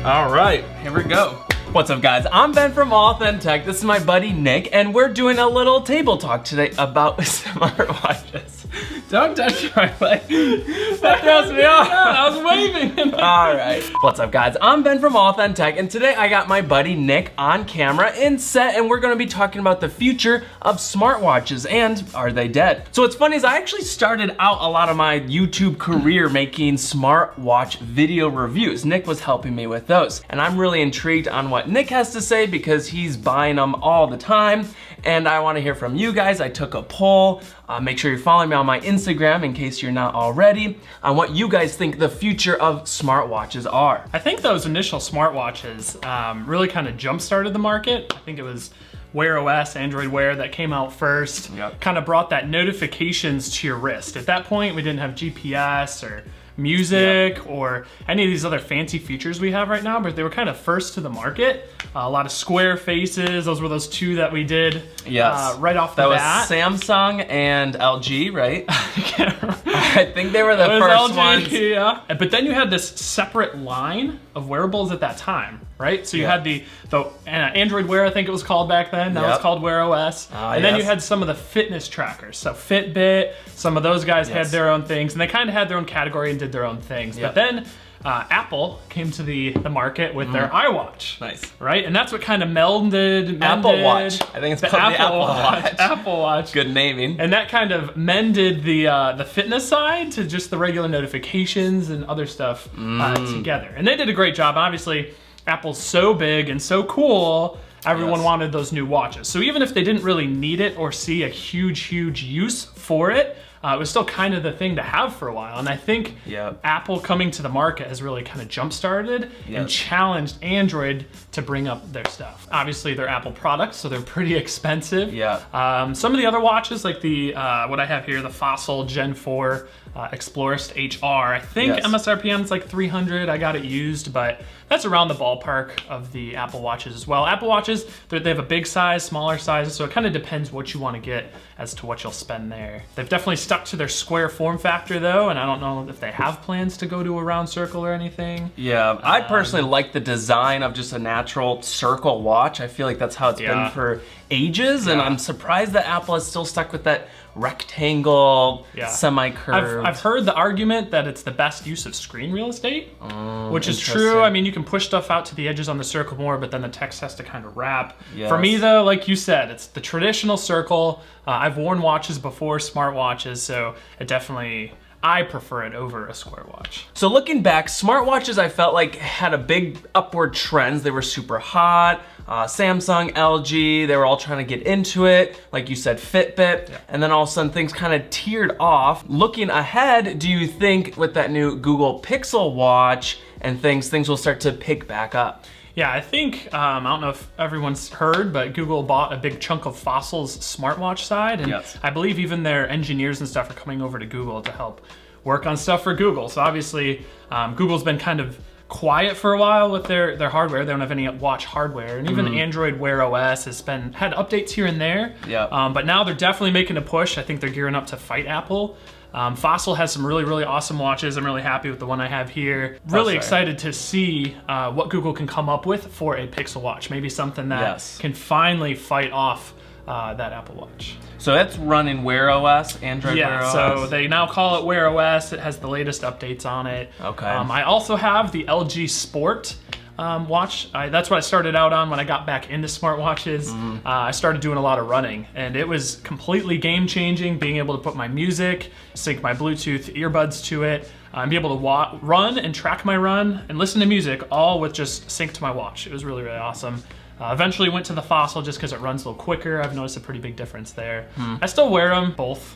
All right, here we go. What's up, guys? I'm Ben from AuthenTech. This is my buddy Nick, and we're doing a little table talk today about smartwatches. Don't touch my leg. That throws me off. I was waving. All right. What's up, guys? I'm Ben from AuthenTech, and today I got my buddy Nick on camera in set, and we're gonna be talking about the future of smartwatches and are they dead? So what's funny is I actually started out a lot of my YouTube career making smartwatch video reviews. Nick was helping me with those, and I'm really intrigued on what Nick has to say because he's buying them all the time, and I want to hear from you guys. I took a poll. Make sure you're following me on my Instagram in case you're not already, on what you guys think the future of smartwatches are. I think those initial smartwatches really kind of jump-started the market. I think it was Wear OS, Android Wear, that came out first. Yep. Kind of brought that notifications to your wrist. At that point, we didn't have GPS or music or any of these other fancy features we have right now, but they were kind of first to the market. A lot of square faces. Those were those two that we did right off the bat. That was Samsung and LG, right? I think they were the first LG, ones. Yeah. But then you had this separate line of wearables at that time, right? So you had the Android Wear, I think it was called back then. Now it's called Wear OS. And then you had some of the fitness trackers. So Fitbit, some of those guys had their own things, and they kind of had their own category and did their own things. But then Apple came to the market with their iWatch. Nice. Right? And that's what kind of mended Apple Watch. I think it's called the Apple Watch. Apple Watch. Good naming. And that kind of mended the fitness side to just the regular notifications and other stuff together. And they did a great job. Obviously, Apple's so big and so cool, everyone wanted those new watches. So even if they didn't really need it or see a huge use for it, it was still kind of the thing to have for a while. And I think Apple coming to the market has really kind of jump-started and challenged Android to bring up their stuff. Obviously, they're Apple products, so they're pretty expensive. Some of the other watches, like the what I have here, the Fossil Gen 4 Explorist HR, I think MSRP is like 300. I got it used, but that's around the ballpark of the Apple Watches as well. Apple Watches, they have a big size, smaller sizes, so it kind of depends what you want to get as to what you'll spend there. They've definitely stuck to their square form factor though, and I don't know if they have plans to go to a round circle or anything. Yeah, I personally like the design of just a natural circle watch. I feel like that's how it's been for ages, and I'm surprised that Apple is still stuck with that rectangle, semi-curved. I've heard the argument that it's the best use of screen real estate, which is true. I mean, you can push stuff out to the edges on the circle more, but then the text has to kind of wrap. For me though, like you said, it's the traditional circle. I've worn watches before, smartwatches, so it definitely, I prefer it over a square watch. So looking back, smartwatches I felt like had a big upward trends. They were super hot. Samsung, LG, they were all trying to get into it. Like you said, Fitbit, and then all of a sudden things kind of tiered off. Looking ahead, do you think with that new Google Pixel watch and things will start to pick back up? Yeah, I think, I don't know if everyone's heard, but Google bought a big chunk of Fossil's smartwatch side, and I believe even their engineers and stuff are coming over to Google to help work on stuff for Google. So obviously, Google's been kind of quiet for a while with their hardware. They don't have any watch hardware, and even Android Wear OS has had updates here and there. But now they're definitely making a push. I think they're gearing up to fight Apple. Fossil has some really awesome watches. I'm really happy with the one I have here. Really excited to see what Google can come up with for a Pixel watch. Maybe something that can finally fight off that Apple Watch. So that's running Wear OS, Android Wear OS? So they now call it Wear OS. It has the latest updates on it. I also have the LG Sport watch. That's what I started out on when I got back into smartwatches. I started doing a lot of running, and it was completely game-changing, being able to put my music, sync my Bluetooth earbuds to it, and be able to run and track my run and listen to music all with just sync to my watch. It was really awesome. Eventually went to the Fossil just because it runs a little quicker. I've noticed a pretty big difference there. I still wear them both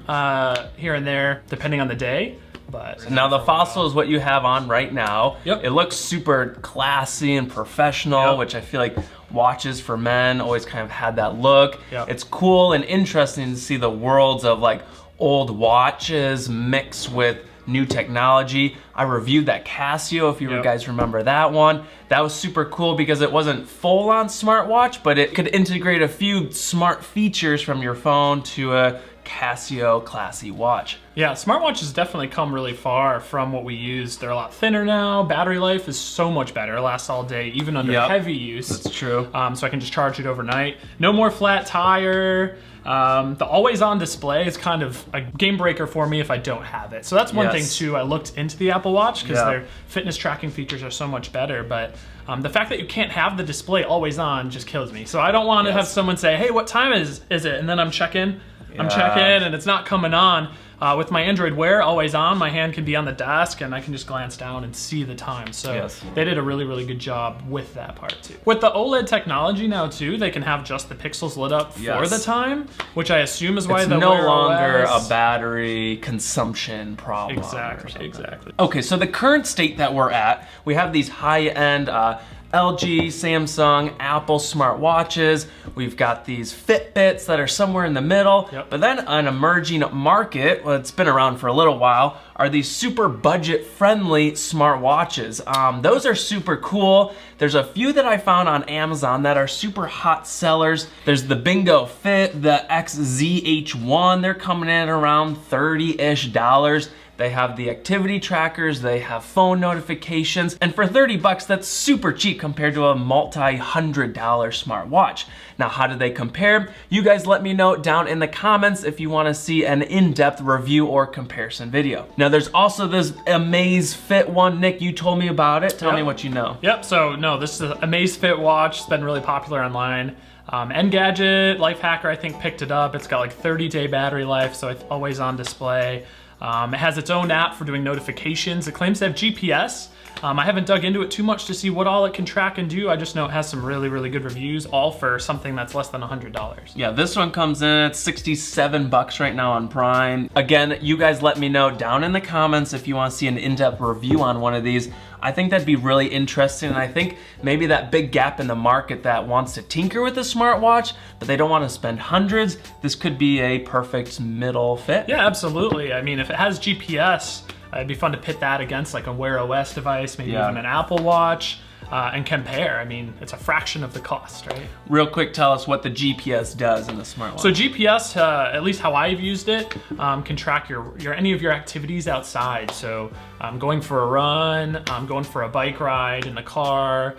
here and there, depending on the day. But now the Fossil is what you have on right now. It looks super classy and professional, which I feel like watches for men always kind of had that look. It's cool and interesting to see the worlds of like old watches mixed with new technology. I reviewed that Casio, if you guys remember that one. That was super cool because it wasn't full-on smartwatch, but it could integrate a few smart features from your phone to a Casio classy watch. Yeah, smartwatches definitely come really far from what we use. They're a lot thinner now. Battery life is so much better. It lasts all day, even under heavy use. That's true. So I can just charge it overnight. No more flat tire. The always-on display is kind of a game breaker for me if I don't have it. So that's one thing too. I looked into the Apple Watch because their fitness tracking features are so much better, but the fact that you can't have the display always on just kills me. So I don't want to have someone say, hey, what time is it? And then I'm checking and it's not coming on. With my Android Wear always on, my hand can be on the desk and I can just glance down and see the time. So they did a really, really good job with that part too. With the OLED technology now too, they can have just the pixels lit up for the time, which I assume is why it's no longer a battery consumption problem. Exactly. Okay, so the current state that we're at, we have these high-end LG, Samsung, Apple smartwatches. We've got these Fitbits that are somewhere in the middle. But then an emerging market, well, it's been around for a little while, are these super budget-friendly smartwatches. Those are super cool. There's a few that I found on Amazon that are super hot sellers. There's the Bingo Fit, the XZH1. They're coming in around $30-ish. They have the activity trackers, they have phone notifications, and for 30 bucks, that's super cheap compared to a multi-$100 smartwatch. Now, how do they compare? You guys let me know down in the comments if you wanna see an in-depth review or comparison video. Now, there's also this Amazfit one. Nick, you told me about it. Tell me what you know. So no, this is an Amazfit watch. It's been really popular online. Engadget, Lifehacker, I think, picked it up. It's got like 30-day battery life, so it's always on display. It has its own app for doing notifications. It claims to have GPS. I haven't dug into it too much to see what all it can track and do. I just know it has some really, really good reviews, all for something that's less than $100. Yeah, this one comes in at 67 bucks right now on Prime. Again, you guys let me know down in the comments if you want to see an in-depth review on one of these. I think that'd be really interesting, and I think maybe that big gap in the market that wants to tinker with a smartwatch, but they don't want to spend hundreds, this could be a perfect middle fit. Yeah, absolutely. I mean, if it has GPS, it'd be fun to pit that against like a Wear OS device, maybe even an Apple Watch, and compare. I mean, it's a fraction of the cost, right? Real quick, tell us what the GPS does in the smartwatch. So GPS, at least how I've used it, can track any of your activities outside. So going for a run, going for a bike ride in the car,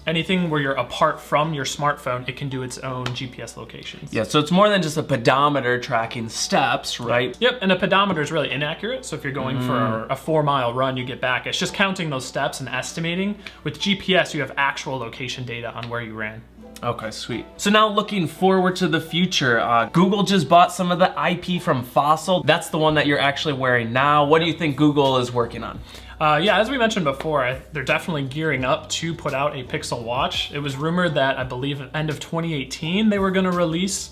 anything where you're apart from your smartphone, it can do its own GPS locations. Yeah, so it's more than just a pedometer tracking steps, right? Yep, and a pedometer is really inaccurate. So if you're going for a 4-mile run, you get back, it's just counting those steps and estimating. With GPS, you have actual location data on where you ran. Okay, sweet. So now looking forward to the future, Google just bought some of the IP from Fossil. That's the one that you're actually wearing now. What do you think Google is working on? Yeah, as we mentioned before, they're definitely gearing up to put out a Pixel watch. It was rumored that, I believe, at the end of 2018, they were gonna release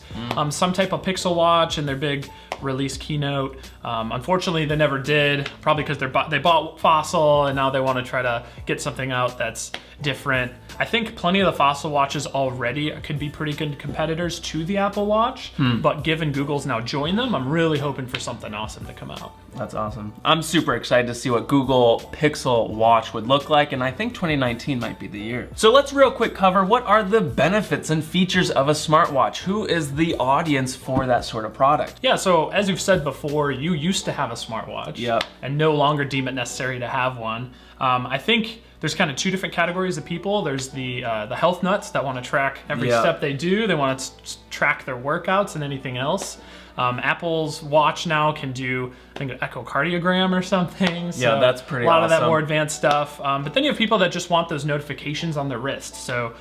some type of Pixel watch in their big release keynote. Unfortunately, they never did, probably because they bought Fossil and now they wanna try to get something out that's different. I think plenty of the Fossil watches already could be pretty good competitors to the Apple Watch, but given Google's now joined them, I'm really hoping for something awesome to come out. That's awesome. I'm super excited to see what Google Pixel Watch would look like, and I think 2019 might be the year. So let's real quick cover what are the benefits and features of a smartwatch. Who is the audience for that sort of product? Yeah, so as you've said before, you used to have a smartwatch and no longer deem it necessary to have one. I think there's kind of two different categories of people. There's the health nuts that want to track every step they do. They want to track their workouts and anything else. Apple's watch now can do, I think, an echocardiogram or something. So yeah, that's pretty awesome. A lot of that more advanced stuff. But then you have people that just want those notifications on their wrist. So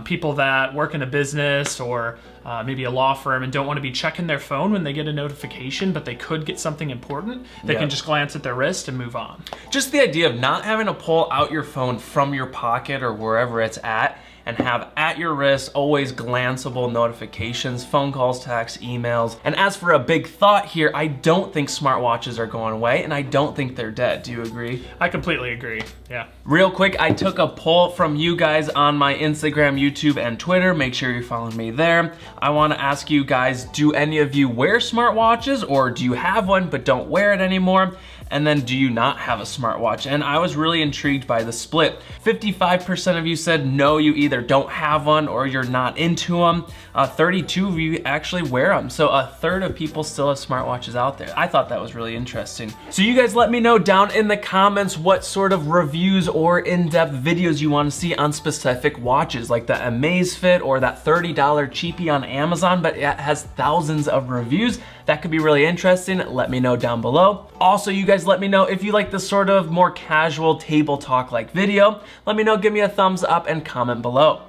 people that work in a business or maybe a law firm and don't want to be checking their phone when they get a notification, but they could get something important, they can just glance at their wrist and move on. Just the idea of not having to pull out your phone from your pocket or wherever it's at and have at your wrist always glanceable notifications, phone calls, texts, emails. And as for a big thought here, I don't think smartwatches are going away, and I don't think they're dead. Do you agree? I completely agree, yeah. Real quick, I took a poll from you guys on my Instagram, YouTube, and Twitter. Make sure you're following me there. I wanna ask you guys, do any of you wear smartwatches, or do you have one but don't wear it anymore? And then do you not have a smartwatch? And I was really intrigued by the split. 55% of you said no, you either don't have one or you're not into them. 32 of you actually wear them. So a third of people still have smartwatches out there. I thought that was really interesting. So you guys let me know down in the comments what sort of reviews or in-depth videos you want to see on specific watches, like the Amazfit or that $30 cheapie on Amazon, but it has thousands of reviews. That could be really interesting. Let me know down below. Also, you guys let me know if you like this sort of more casual table talk like video. Let me know, give me a thumbs up and comment below.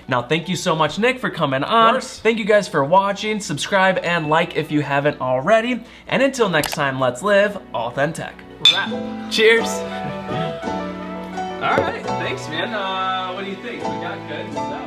Now, thank you so much, Nick, for coming on. Thank you guys for watching. Subscribe and like if you haven't already. And until next time, let's live AuthenTech. Wrap. Cheers. All right, thanks, man. What do you think? We got good stuff.